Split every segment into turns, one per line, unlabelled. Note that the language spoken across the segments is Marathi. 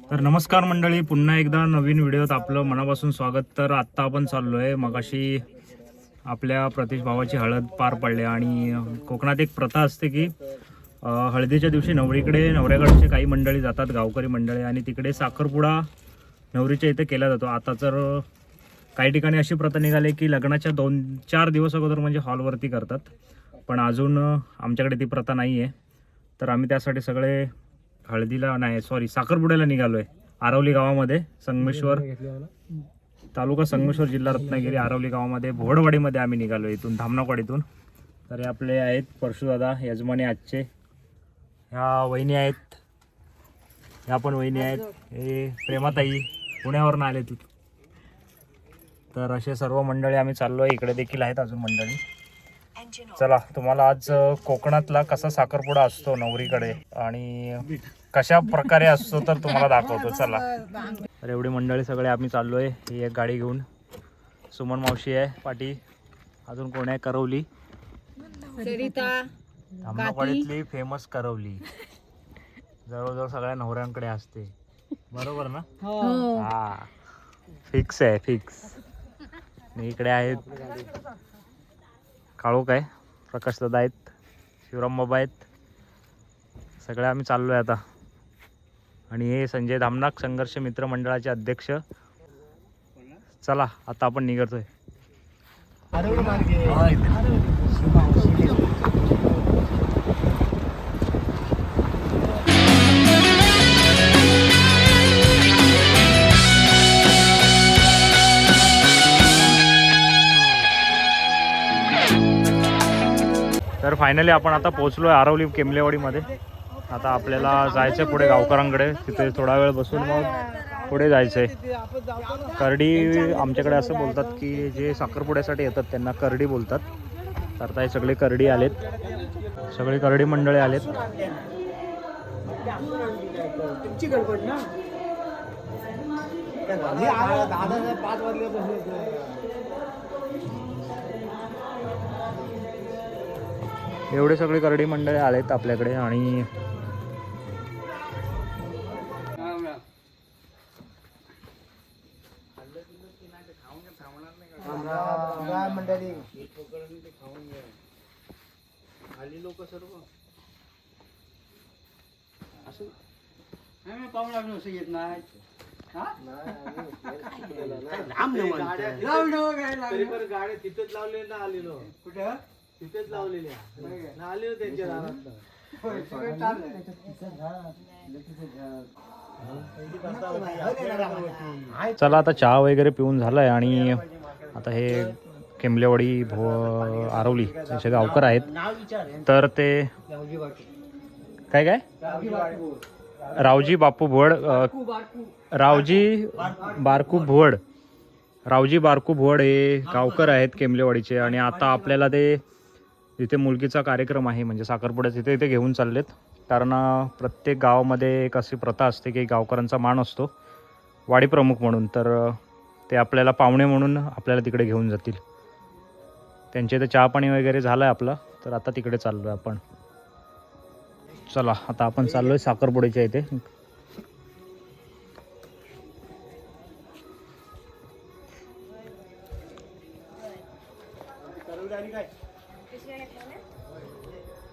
तर नमस्कार मंडळी, पुन्हा एकदा नवीन व्हिडिओत आपलं मनापासून स्वागत. तर आत्ता आपण चाललो आहे, मगाशी आपल्या प्रतीश भावाची हळद पार पडली आणि कोकणात एक प्रथा असते की हळदीच्या दिवशी नवरीकडे नवऱ्याकडचे काही मंडळी जातात, गावकरी मंडळी, आणि तिकडे साखरपुडा नवरीच्या इथे केला जातो. आता तर काही ठिकाणी अशी प्रथा निघाली की लग्नाच्या 2-4 दिवस अगोदर म्हणजे हॉलवरती करतात, पण अजून आमच्याकडे ती प्रथा नाही आहे. तर आम्ही त्यासाठी सगळे हळदीला नाही सॉरी साखरपुड्याला निघालो आहे. आरवली गावामध्ये, संगमेश्वर तालुका संगमेश्वर, जिल्हा रत्नागिरी, आरवली गावामध्ये भोडवाडीमध्ये आम्ही निघालो इथून धामनाकवाडीतून. तर हे आपले आहेत परशुदादा यजमानी आजचे, ह्या वहिनी आहेत, ह्या पण वहिनी आहेत, हे प्रेमाताई पुण्यावरून आले तिथे. तर असे सर्व मंडळी आम्ही चाललो आहे. इकडे देखील आहेत अजून मंडळी. चला, तुम्हाला आज कोकणातला कसा साखरपुडा असतो नवरीकडे आणि कशा प्रकारे असतो तर तुम्हाला दाखवतो. चला. तर एवढी मंडळी सगळे आम्ही चाललो आहे. ही एक गाडी घेऊन सुमन मावशी आहे पाटी, अजून कोण आहे, करवली, धामनाकवाडीतली फेमस करवली, जवळजवळ सगळ्या नवऱ्यांकडे असते, बरोबर ना? हा, फिक्स आहे, फिक्स. इकडे आहेत काळोख आहे, प्रकाश दादा आहेत, शिवराम बाबा आहेत, सगळे आम्ही चाललो आहे आता. आणि हे संजय धामनाक संघर्ष मित्र मंडळाचे अध्यक्ष. चला, आता आपण निघतोय. तर फायनली आपण आता पोहोचलो आहे आरवली केमलेवाडीमध्ये. आता आपल्याला जायचं आहे पुढे गावकरांकडे, तिथे थोडा वेळ बसून मग पुढे जायचं आहे. करडी आमच्याकडे असं बोलतात की जे साखरपुड्यासाठी येतात त्यांना करडी बोलतात. तर आता हे सगळे करडी आलेत, सगळे करडी मंडळी आलेत. एवढे सगळे करडी मंडळी आलेत आपल्याकडे. आणि खाली लोक सर्व असं पाहून लागलो असं येत नाही. गाड्या तिथेच लावले ना, आलेलो कुठे तिथेच लावलेल्या ना, आलेलो त्यांच्या दारात. चला, आता चहा वगैरे पिऊन झालाय आणि आता हे केमलेवाडी आरवली असे गावकर आहेत. तर ते काय काय रावजी बापू भोड, रावजी बारकू भोड हे गावकर आहेत केमलेवाडीचे. आणि आता आपल्याला ते जिथे मुलगीचा कार्यक्रम आहे म्हणजे साखरपुड्याचा, तिथे घेऊन चाललेत. कारण प्रत्येक गावामध्ये एक अशी प्रथा असते की गावकरांचा मान असतो वाडी प्रमुख म्हणून. तर ते आपल्याला पाहुणे म्हणून आपल्याला तिकडे घेऊन जातील. त्यांच्या इथे चहा पाणी वगैरे झालं आहे आपलं, तर आता तिकडे चाललो आहे आपण. चला, आता आपण चाललो आहे साखरपुड्याच्या इथे.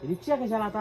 रिक्षा कशाला आता?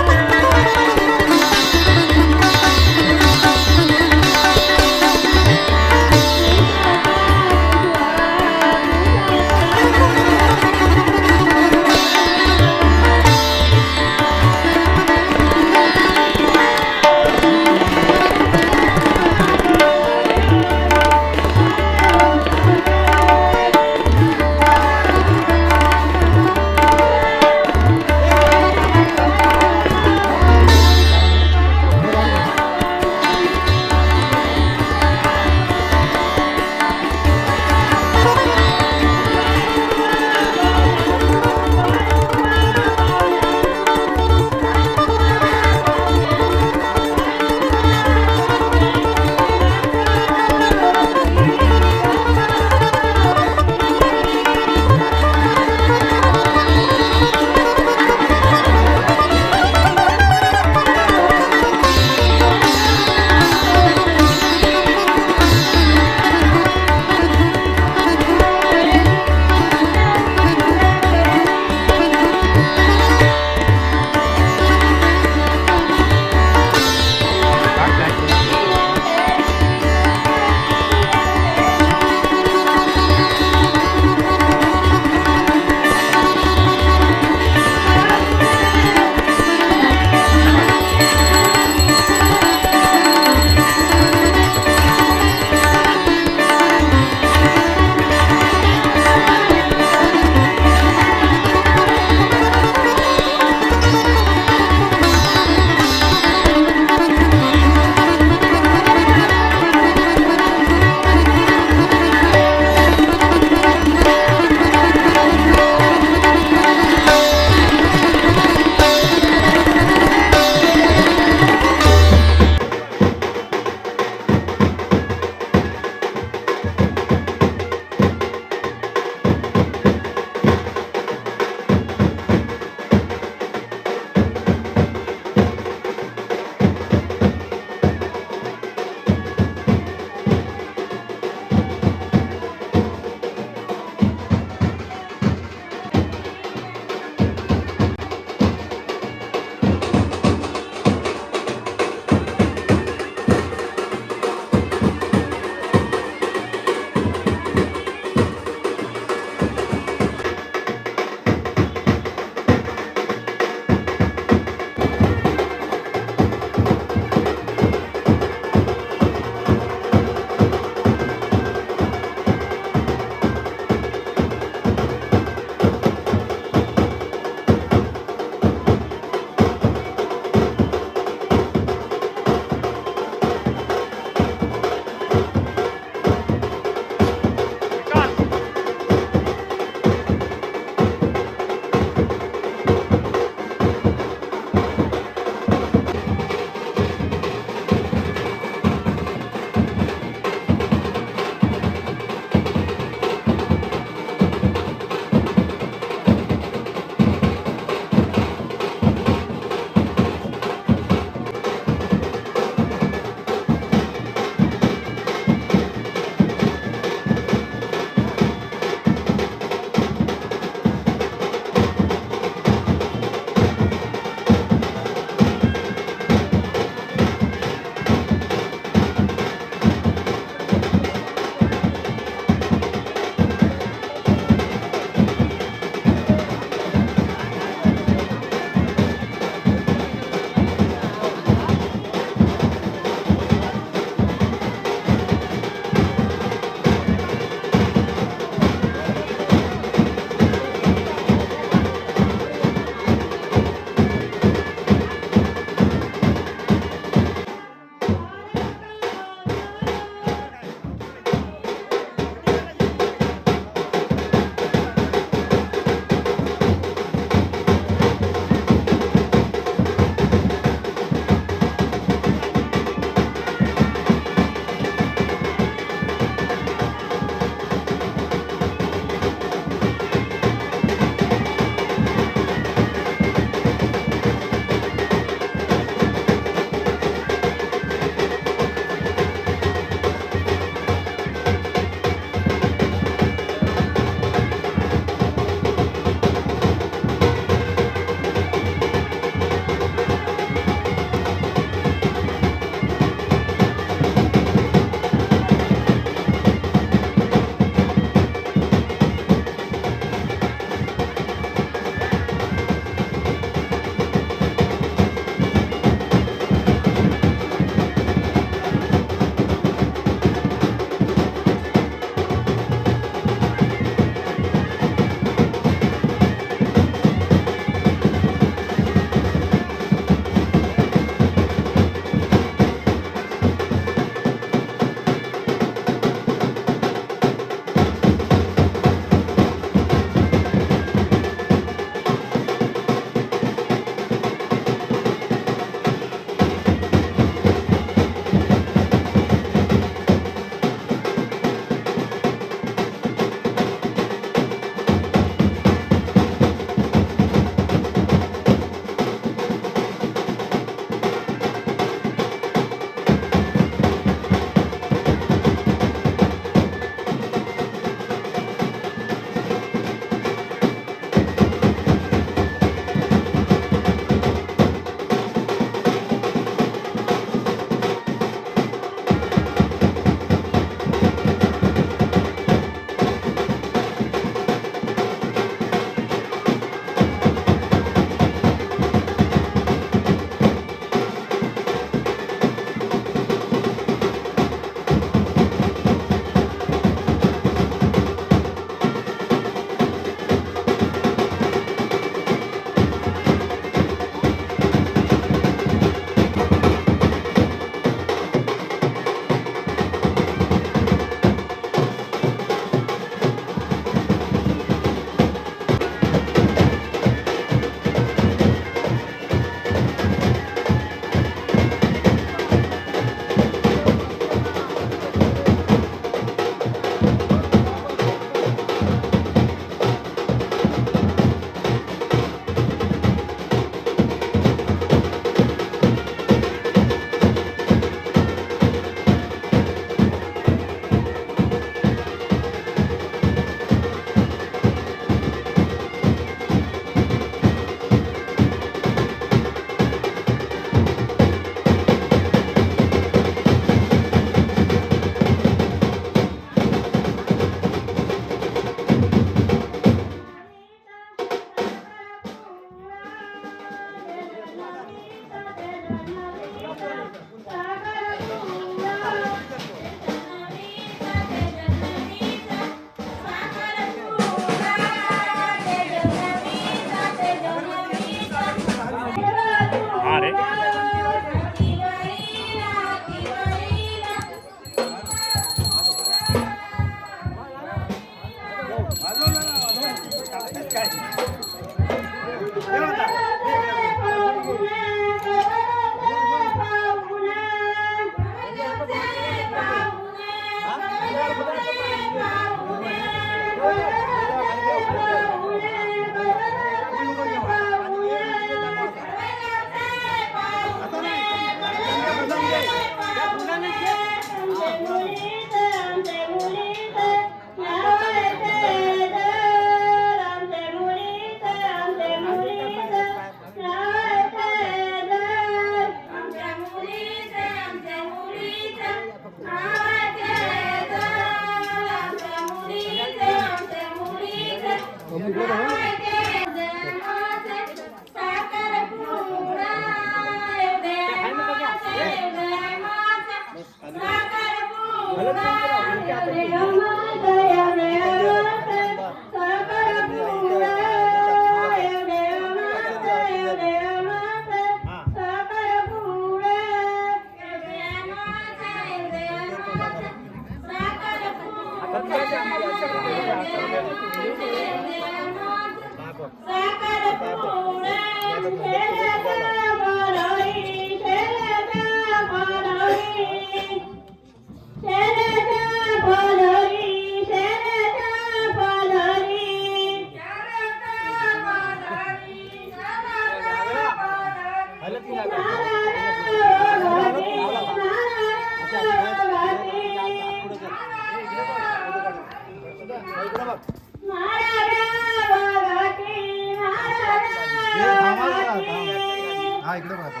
हा इकडे पाहतो.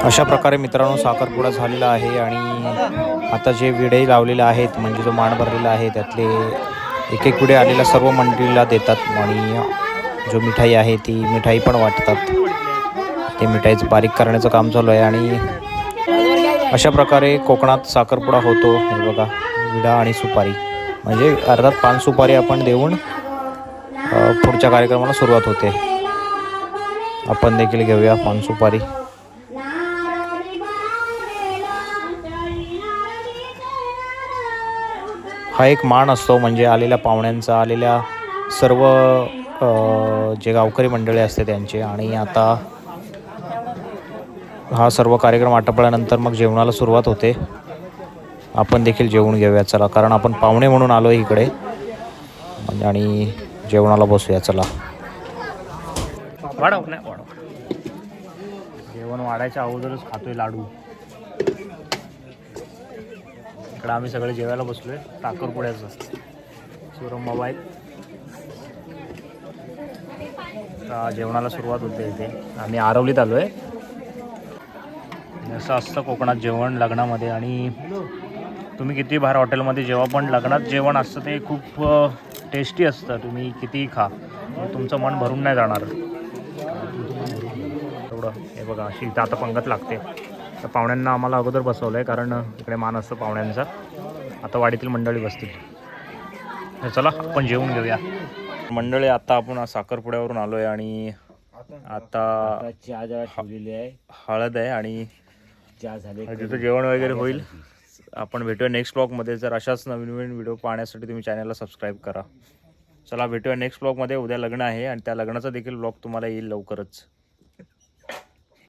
अशा प्रकारे मित्रांनो साखरपुडा झालेला आहे आणि आता जे विडे लावलेले आहेत म्हणजे जो मांड भरलेला आहे त्यातले एक एक विडे आलेल्या सर्व मंडळीला देतात आणि जो मिठाई आहे ती मिठाई पण वाटतात. ते मिठाईचं बारीक करण्याचं काम चालू आहे आणि अशा प्रकारे कोकणात साखरपुडा होतो. हे बघा विडा आणि सुपारी म्हणजे अर्थात पान सुपारी आपण देऊन पुढच्या कार्यक्रमाला सुरुवात होते. आपण देखील घेऊया पान सुपारी. हा एक मान असतो म्हणजे आलेल्या पाहुण्यांचा, आलेल्या सर्व जे गावकरी मंडळी असते त्यांचे. आणि आता हा सर्व कार्यक्रम आटोपल्यानंतर मग जेवणाला सुरुवात होते. आपण देखील जेवून घेऊया चला, कारण आपण पाहुणे म्हणून आलो इकडे आणि जेवणाला बसूया चला.
वाढव नाही वाढव. जेवण वाढायच्या अगोदरच खातोय लाडू. इकडे आम्ही सगळे जेवायला बसलोय साखरपुड्याचं. शिवराम मोबाईल जेवणाला सुरुवात होते. इथे आम्ही आरवलीत आलो आहे. असं असतं कोकणात जेवण लग्नामध्ये. आणि तुम्ही किती बाहेर हॉटेलमध्ये जेव्हा पण लग्नात जेवण असतं ते खूप टेस्टी असतं. तुम्ही कितीही खा तुमचं मन भरून नाही जाणार तेवढं. हे बघा अशी इथं आता पंगत लागते. तर पाहुण्यांना आम्हाला अगोदर बसवलं आहे कारण इकडे मान असतं पाहुण्यांचा. आता वाडीतील मंडळी बसतील. तर चला आपण जेवून घेऊया मंडळी. आता आपण साखरपुड्यावरून आलो आहे आणि आता हळद आहे आणि तिथं जेवण वगैरे होईल. आपण भेटूया नेक्स्ट ब्लॉगमध्ये. जर अशाच नवीन नवीन व्हिडिओ पाहण्यासाठी तुम्ही चॅनलला सबस्क्राईब करा. चला भेटूया नेक्स्ट ब्लॉगमध्ये. उद्या लग्न आहे आणि त्या लग्नाचा देखील ब्लॉग तुम्हाला येईल लवकरच.